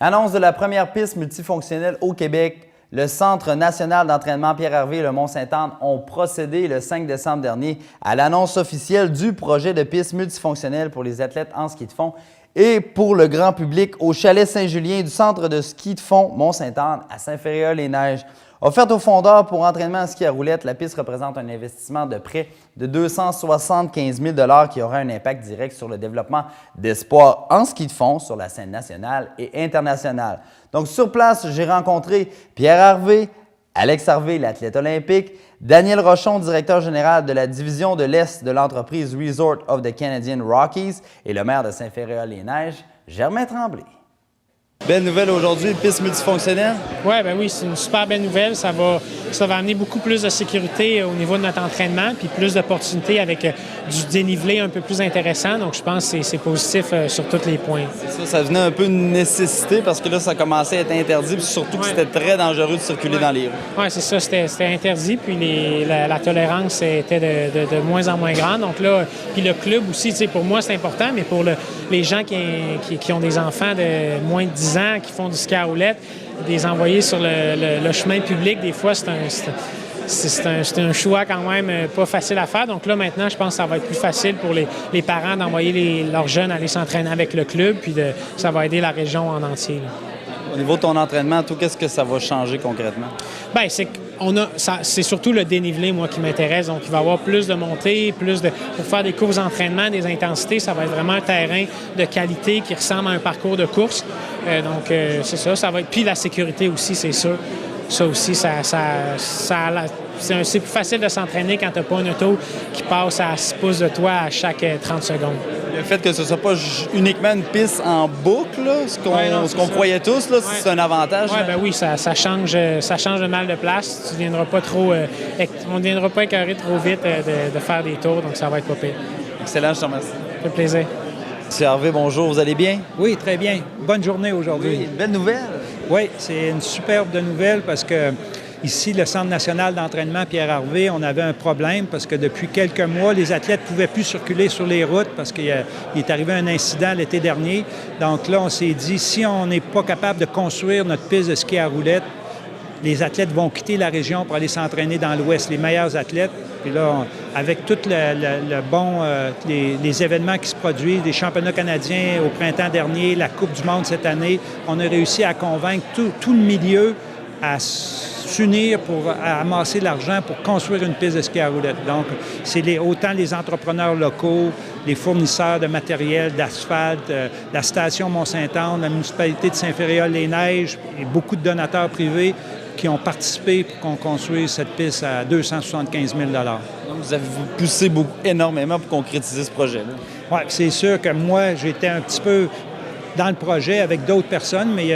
Annonce de la première piste multifonctionnelle au Québec. Le Centre national d'entraînement Pierre-Hervé et le Mont-Sainte-Anne ont procédé le 5 décembre dernier à l'annonce officielle du projet de piste multifonctionnelle pour les athlètes en ski de fond et pour le grand public au chalet Saint-Julien du centre de ski de fond Mont-Sainte-Anne à Saint-Féréol-les-Neiges. Offerte aux fondeurs pour entraînement en ski à roulettes, la piste représente un investissement de près de 275 000 $ qui aura un impact direct sur le développement d'espoir en ski de fond sur la scène nationale et internationale. Donc, sur place, j'ai rencontré Pierre Hervé, Alex Harvey, l'athlète olympique, Daniel Rochon, directeur général de la division de l'Est de l'entreprise Resort of the Canadian Rockies et le maire de Saint-Féréol-les-Neiges, Germain Tremblay. Belle nouvelle aujourd'hui, piste multifonctionnelle? Oui, c'est une super belle nouvelle. Ça va amener beaucoup plus de sécurité au niveau de notre entraînement, puis plus d'opportunités avec du dénivelé un peu plus intéressant. Donc, je pense que c'est positif sur tous les points. C'est ça devenait un peu une nécessité parce que là, ça commençait à être interdit, puis surtout que c'était très dangereux de circuler dans les rues. Oui, c'est ça, c'était interdit, puis la tolérance était de moins en moins grande. Donc là, puis le club aussi, pour moi, c'est important, mais pour les gens qui ont des enfants de moins de 10 ans, qui font du ski à roulettes, les envoyer sur le chemin public, des fois, c'est un choix quand même pas facile à faire. Donc là, maintenant, je pense que ça va être plus facile pour les parents d'envoyer leurs jeunes aller s'entraîner avec le club, puis ça va aider la région en entier. Là. Au niveau de ton entraînement, toi, qu'est-ce que ça va changer concrètement? Bien, c'est surtout le dénivelé, moi, qui m'intéresse. Donc, il va y avoir plus de montées, pour faire des courses d'entraînement, des intensités. Ça va être vraiment un terrain de qualité qui ressemble à un parcours de course. C'est ça va être... Puis la sécurité aussi, c'est sûr. Ça aussi, c'est plus facile de s'entraîner quand tu n'as pas une auto qui passe à 6 pouces de toi à chaque 30 secondes. Le fait que ce ne soit pas uniquement une piste en boucle, là, ce qu'on croyait tous, là, c'est un avantage. Oui, ça change le mal de place. On ne viendra pas écœuré trop vite de faire des tours, donc ça va être pas pire. Excellent, je te remercie. Ça fait plaisir. Monsieur Hervé, bonjour, vous allez bien? Oui, très bien. Bonne journée aujourd'hui. Oui, une belle nouvelle. Oui, c'est une superbe nouvelle parce que ici, le Centre national d'entraînement Pierre Hervé, on avait un problème parce que depuis quelques mois, les athlètes ne pouvaient plus circuler sur les routes parce qu'il est arrivé un incident l'été dernier. Donc là, on s'est dit, si on n'est pas capable de construire notre piste de ski à roulettes, les athlètes vont quitter la région pour aller s'entraîner dans l'Ouest, les meilleurs athlètes. Puis là, avec tout les événements qui se produisent, les championnats canadiens au printemps dernier, la Coupe du monde cette année, on a réussi à convaincre tout le milieu à s'unir pour amasser l'argent pour construire une piste de ski à roulettes. Donc, c'est autant les entrepreneurs locaux, les fournisseurs de matériel, d'asphalte, la station Mont-Sainte-Anne, la municipalité de Saint-Féréol-les-Neiges et beaucoup de donateurs privés qui ont participé pour qu'on construise cette piste à 275 000 $. Donc, vous avez poussé énormément pour concrétiser ce projet-là. Oui, c'est sûr que moi, j'étais un petit peu dans le projet avec d'autres personnes, mais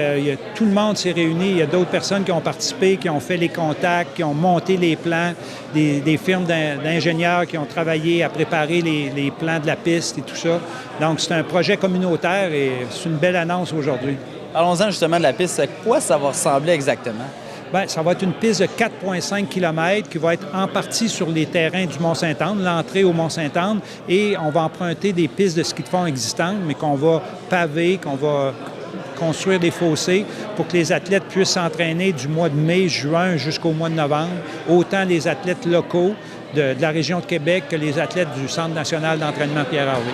tout le monde s'est réuni. Il y a d'autres personnes qui ont participé, qui ont fait les contacts, qui ont monté les plans, des firmes d'ingénieurs qui ont travaillé à préparer les plans de la piste et tout ça. Donc, c'est un projet communautaire et c'est une belle annonce aujourd'hui. Parlons-en justement de la piste. À quoi ça va ressembler exactement? Bien, ça va être une piste de 4,5 km qui va être en partie sur les terrains du Mont-Sainte-Anne, l'entrée au Mont-Sainte-Anne, et on va emprunter des pistes de ski de fond existantes, mais qu'on va paver, qu'on va construire des fossés pour que les athlètes puissent s'entraîner du mois de mai, juin jusqu'au mois de novembre, autant les athlètes locaux de la région de Québec que les athlètes du Centre national d'entraînement Pierre Hervé.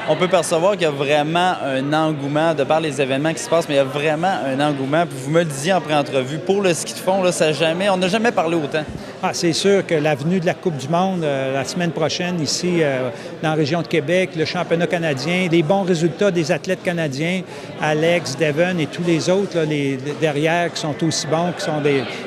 On peut percevoir qu'il y a vraiment un engouement, de par les événements qui se passent, mais il y a vraiment un engouement. Puis vous me le disiez en pré-entrevue, pour le ski de fond, là, on n'a jamais parlé autant. C'est sûr que l'avenue de la Coupe du monde, la semaine prochaine, ici, dans la région de Québec, le championnat canadien, les bons résultats des athlètes canadiens, Alex, Devon et tous les autres, là, derrière, qui sont aussi bons, qui sont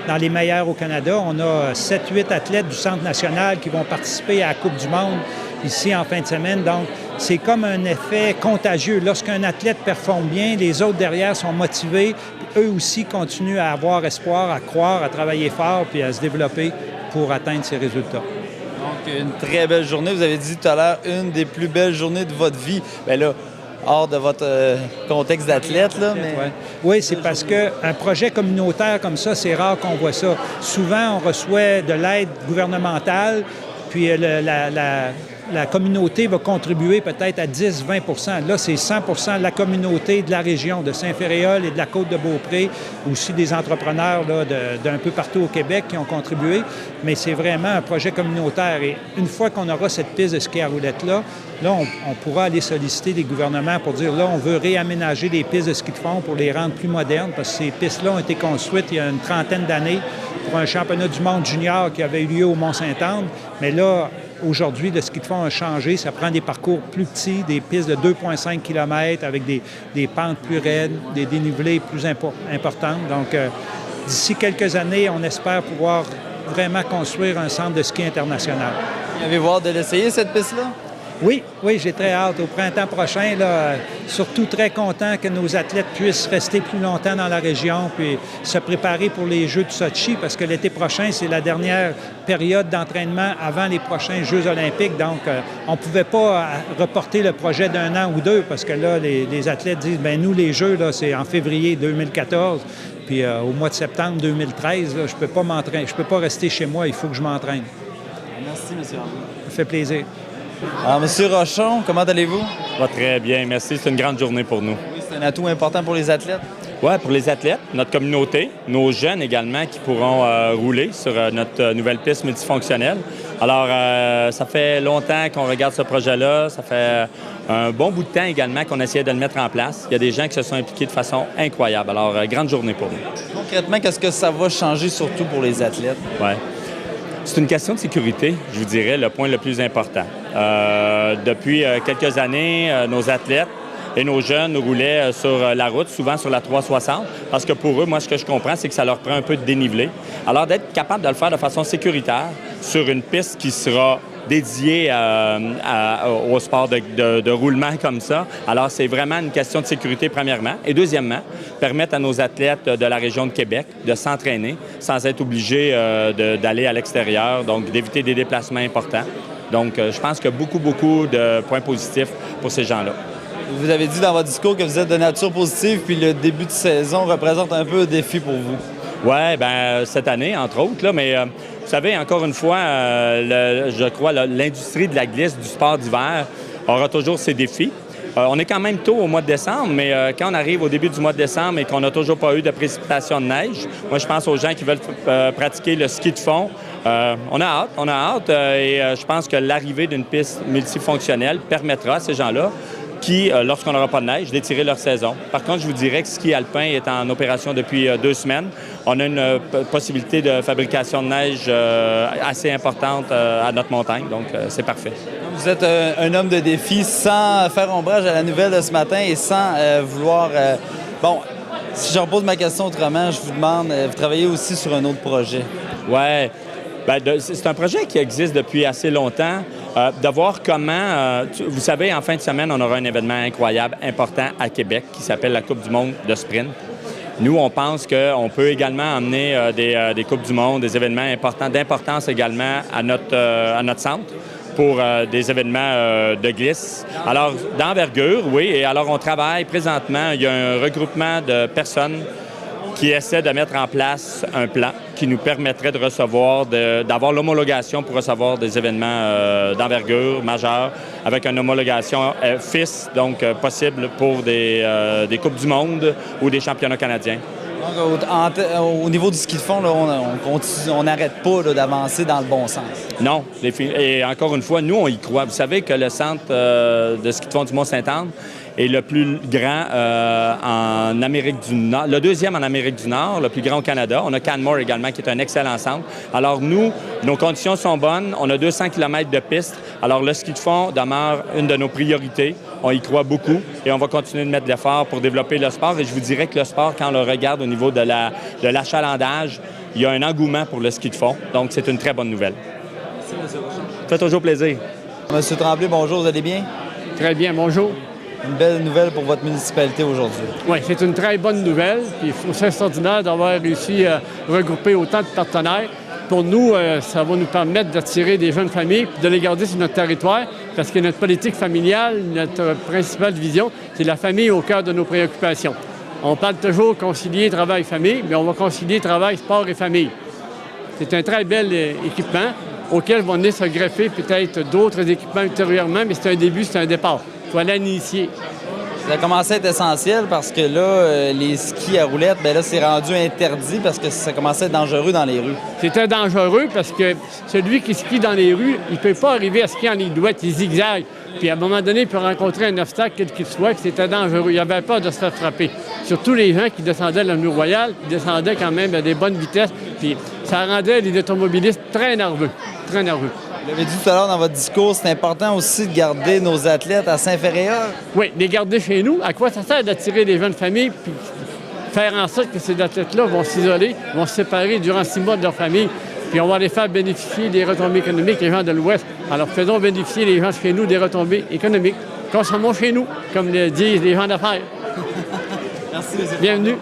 dans les meilleurs au Canada. On a 7-8 athlètes du Centre national qui vont participer à la Coupe du monde ici en fin de semaine. Donc, c'est comme un effet contagieux. Lorsqu'un athlète performe bien, les autres derrière sont motivés. Eux aussi continuent à avoir espoir, à croire, à travailler fort puis à se développer pour atteindre ces résultats. Donc, une très belle journée. Vous avez dit tout à l'heure, une des plus belles journées de votre vie. Bien là, hors de votre contexte d'athlète, là. Mais... Oui, c'est parce qu'un projet communautaire comme ça, c'est rare qu'on voit ça. Souvent, on reçoit de l'aide gouvernementale, puis la communauté va contribuer peut-être à 10-20 Là, c'est 100 de la communauté de la région de Saint-Féréol et de la Côte-de-Beaupré, aussi des entrepreneurs d'un peu partout au Québec qui ont contribué. Mais c'est vraiment un projet communautaire. Et une fois qu'on aura cette piste de ski à roulettes-là, on pourra aller solliciter les gouvernements pour dire, là, on veut réaménager les pistes de ski de fond pour les rendre plus modernes, parce que ces pistes-là ont été construites il y a une trentaine d'années pour un championnat du monde junior qui avait eu lieu au Mont-Saint-Anne. Mais là, aujourd'hui, le ski de fond a changé. Ça prend des parcours plus petits, des pistes de 2,5 km avec des pentes plus raides, des dénivelés plus importantes. Donc, d'ici quelques années, on espère pouvoir vraiment construire un centre de ski international. Avez-vous hâte de l'essayer, cette piste-là? Oui, j'ai très hâte. Au printemps prochain, là, surtout très content que nos athlètes puissent rester plus longtemps dans la région puis se préparer pour les Jeux de Sochi, parce que l'été prochain, c'est la dernière période d'entraînement avant les prochains Jeux olympiques. Donc, on ne pouvait pas reporter le projet d'un an ou deux, parce que là, les athlètes disent, bien nous, les Jeux, là, c'est en février 2014. Puis au mois de septembre 2013, là, je ne peux pas m'entraîner. Je ne peux pas rester chez moi, il faut que je m'entraîne. Merci, M. Arnaud. Ça fait plaisir. Alors, M. Rochon, comment allez-vous? Va très bien, merci. C'est une grande journée pour nous. Oui, c'est un atout important pour les athlètes. Oui, pour les athlètes, notre communauté, nos jeunes également qui pourront rouler sur notre nouvelle piste multifonctionnelle. Alors, ça fait longtemps qu'on regarde ce projet-là. Ça fait un bon bout de temps également qu'on essayait de le mettre en place. Il y a des gens qui se sont impliqués de façon incroyable. Alors, grande journée pour nous. Concrètement, qu'est-ce que ça va changer surtout pour les athlètes? Oui. C'est une question de sécurité, je vous dirais, le point le plus important. Depuis quelques années, nos athlètes et nos jeunes roulaient sur la route, souvent sur la 360, parce que pour eux, moi, ce que je comprends, c'est que ça leur prend un peu de dénivelé. Alors, d'être capable de le faire de façon sécuritaire sur une piste qui sera dédiée au sport de roulement comme ça. Alors, c'est vraiment une question de sécurité, premièrement. Et deuxièmement, permettre à nos athlètes de la région de Québec de s'entraîner sans être obligés d'aller à l'extérieur, donc d'éviter des déplacements importants. Donc, je pense qu'il y a beaucoup de points positifs pour ces gens-là. Vous avez dit dans votre discours que vous êtes de nature positive, puis le début de saison représente un peu un défi pour vous. Oui, bien, cette année, entre autres, là, mais vous savez, encore une fois, je crois l'industrie de la glisse, du sport d'hiver, aura toujours ses défis. On est quand même tôt au mois de décembre, mais quand on arrive au début du mois de décembre et qu'on n'a toujours pas eu de précipitation de neige, moi, je pense aux gens qui veulent pratiquer le ski de fond. On a hâte, et je pense que l'arrivée d'une piste multifonctionnelle permettra à ces gens-là qui, lorsqu'on n'aura pas de neige, d'étirer leur saison. Par contre, je vous dirais que ski alpin est en opération depuis 2 semaines. On a une possibilité de fabrication de neige assez importante à notre montagne, donc c'est parfait. Vous êtes un homme de défi sans faire ombrage à la nouvelle de ce matin et sans vouloir... Bon, si je repose ma question autrement, je vous demande, vous travaillez aussi sur un autre projet. Oui. Bien, c'est un projet qui existe depuis assez longtemps. De voir comment... vous savez, en fin de semaine, on aura un événement incroyable, important à Québec qui s'appelle la Coupe du monde de sprint. Nous, on pense qu'on peut également emmener des Coupes du monde, des événements importants, d'importance également à notre centre pour des événements de glisse. Alors, d'envergure, oui. Et alors, on travaille présentement. Il y a un regroupement de personnes qui essaie de mettre en place un plan qui nous permettrait de recevoir, d'avoir l'homologation pour recevoir des événements d'envergure majeure, avec une homologation FIS, donc possible pour des Coupes du monde ou des championnats canadiens. Donc, au niveau du ski de fond, là, on n'arrête pas d'avancer dans le bon sens. Non. Et encore une fois, nous, on y croit. Vous savez que le centre de ski de fond du Mont-Saint-Anne est le plus grand en Amérique du Nord, le deuxième en Amérique du Nord, le plus grand au Canada. On a Canmore également, qui est un excellent centre. Alors nous, nos conditions sont bonnes. On a 200 km de piste. Alors le ski de fond demeure une de nos priorités. On y croit beaucoup et on va continuer de mettre de l'effort pour développer le sport. Et je vous dirais que le sport, quand on le regarde au niveau de l'achalandage, il y a un engouement pour le ski de fond. Donc c'est une très bonne nouvelle. Merci, M. Rochon. Ça fait toujours plaisir. M. Tremblay, bonjour, vous allez bien? Très bien, bonjour. Une belle nouvelle pour votre municipalité aujourd'hui. Oui, c'est une très bonne nouvelle. Puis c'est extraordinaire d'avoir réussi à regrouper autant de partenaires. Pour nous, ça va nous permettre d'attirer des jeunes familles et de les garder sur notre territoire parce que notre politique familiale, notre principale vision, c'est la famille au cœur de nos préoccupations. On parle toujours concilier travail-famille, mais on va concilier travail, sport et famille. C'est un très bel équipement auxquels vont venir se greffer peut-être d'autres équipements ultérieurement, mais c'est un début, c'est un départ. Il faut aller en initier. Ça a commencé à être essentiel parce que là, les skis à roulettes, bien là, c'est rendu interdit parce que ça commençait à être dangereux dans les rues. C'était dangereux parce que celui qui skie dans les rues, il ne peut pas arriver à skier en ligne droite, il zigzague. Puis à un moment donné, il peut rencontrer un obstacle, quel qu'il soit, que c'était dangereux. Il avait peur de se faire frapper. Surtout les gens qui descendaient l'avenue Royale, qui descendaient quand même à des bonnes vitesses. Puis ça rendait les automobilistes très nerveux, très nerveux. Vous l'avez dit tout à l'heure dans votre discours, c'est important aussi de garder nos athlètes à Saint-Ferréol. Oui, les garder chez nous. À quoi ça sert d'attirer les jeunes familles puis faire en sorte que ces athlètes-là vont s'isoler, vont se séparer durant 6 mois de leur famille, puis on va les faire bénéficier des retombées économiques, les gens de l'Ouest. Alors faisons bénéficier les gens chez nous des retombées économiques. Consommons chez nous, comme le disent les gens d'affaires. Merci, M. Bienvenue.